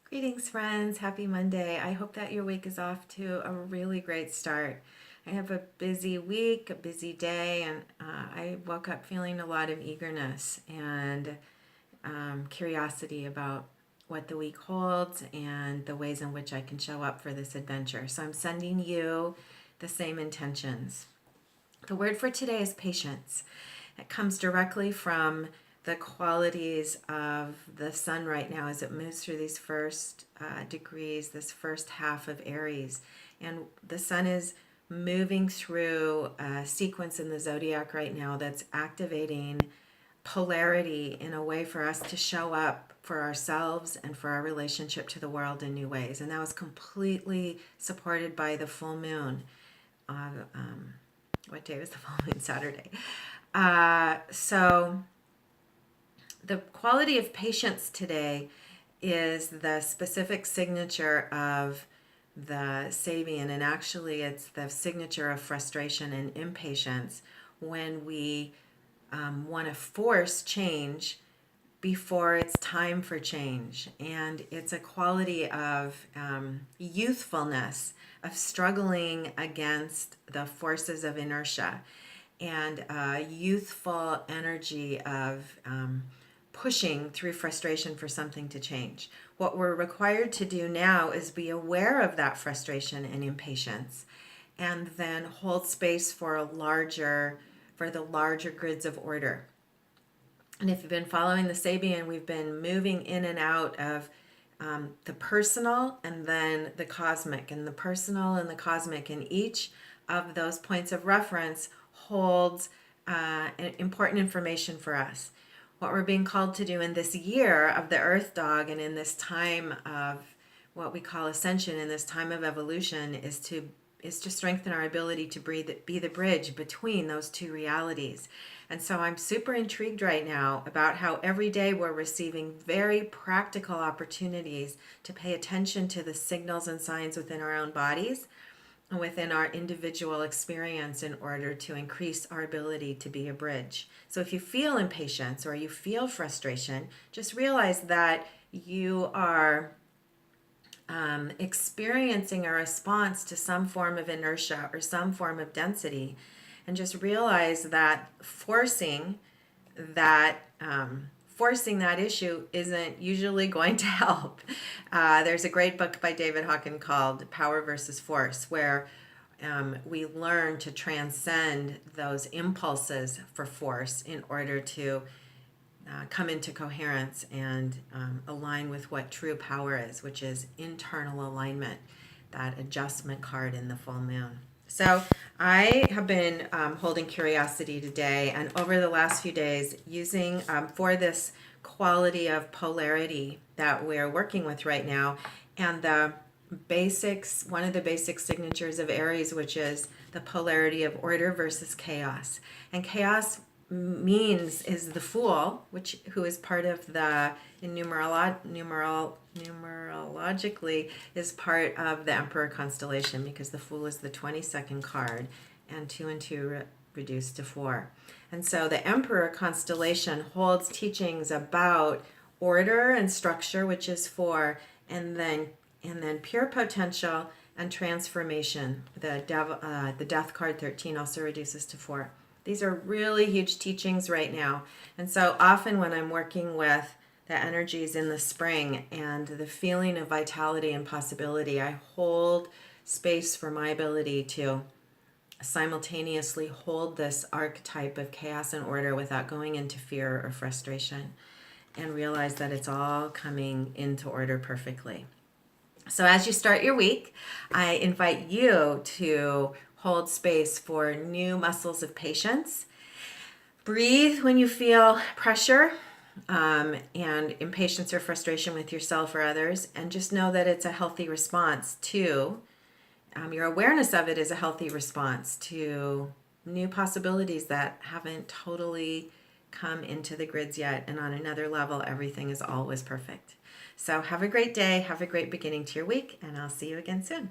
Greetings, friends. Happy Monday. I hope that your week is off to a really great start. I have a busy week, a busy day, and I woke up feeling a lot of eagerness and curiosity about what the week holds and the ways in which I can show up for this adventure. So I'm sending you the same intentions. The word for today is patience. It comes directly from the qualities of the sun right now as it moves through these first degrees, this first half of Aries. And the sun is moving through a sequence in the zodiac right now that's activating polarity in a way for us to show up for ourselves and for our relationship to the world in new ways. And that was completely supported by the full moon. What day was the full moon? Saturday. So the quality of patience today is the specific signature of the Sabian, and actually it's the signature of frustration and impatience when we want to force change before it's time for change. And it's a quality of youthfulness, of struggling against the forces of inertia, and youthful energy of pushing through frustration for something to change. What we're required to do now is be aware of that frustration and impatience, and then hold space for the larger grids of order. And if you've been following the Sabian, we've been moving in and out of the personal and then the cosmic, and the personal and the cosmic, and each of those points of reference holds important information for us. What we're being called to do in this year of the Earth Dog, and in this time of what we call ascension, in this time of evolution, is to strengthen our ability to be the bridge between those two realities. And so I'm super intrigued right now about how every day we're receiving very practical opportunities to pay attention to the signals and signs within our own bodies and within our individual experience in order to increase our ability to be a bridge. So if you feel impatience or you feel frustration, just realize that you are experiencing a response to some form of inertia or some form of density, and just realize that that forcing that issue isn't usually going to help. There's a great book by David Hawkins called Power versus Force, where we learn to transcend those impulses for force in order to come into coherence and align with what true power is, which is internal alignment, that adjustment card in the full moon. So I have been holding curiosity today, and over the last few days, using for this quality of polarity that we're working with right now, and one of the basic signatures of Aries, which is the polarity of order versus chaos. And chaos is the Fool, who is part of the numerologically is part of the Emperor constellation, because the Fool is the 22nd card, and 2 and 2 reduced to 4. And so the Emperor constellation holds teachings about order and structure, which is 4, and then pure potential and transformation. The Death card 13 also reduces to 4. These are really huge teachings right now. And so often when I'm working with the energies in the spring and the feeling of vitality and possibility, I hold space for my ability to simultaneously hold this archetype of chaos and order without going into fear or frustration, and realize that it's all coming into order perfectly. So as you start your week, I invite you to hold space for new muscles of patience. Breathe when you feel pressure and impatience or frustration with yourself or others, and just know that it's a healthy response to, your awareness of it is a healthy response to new possibilities that haven't totally come into the grids yet. And on another level, everything is always perfect. So have a great day. Have a great beginning to your week, and I'll see you again soon.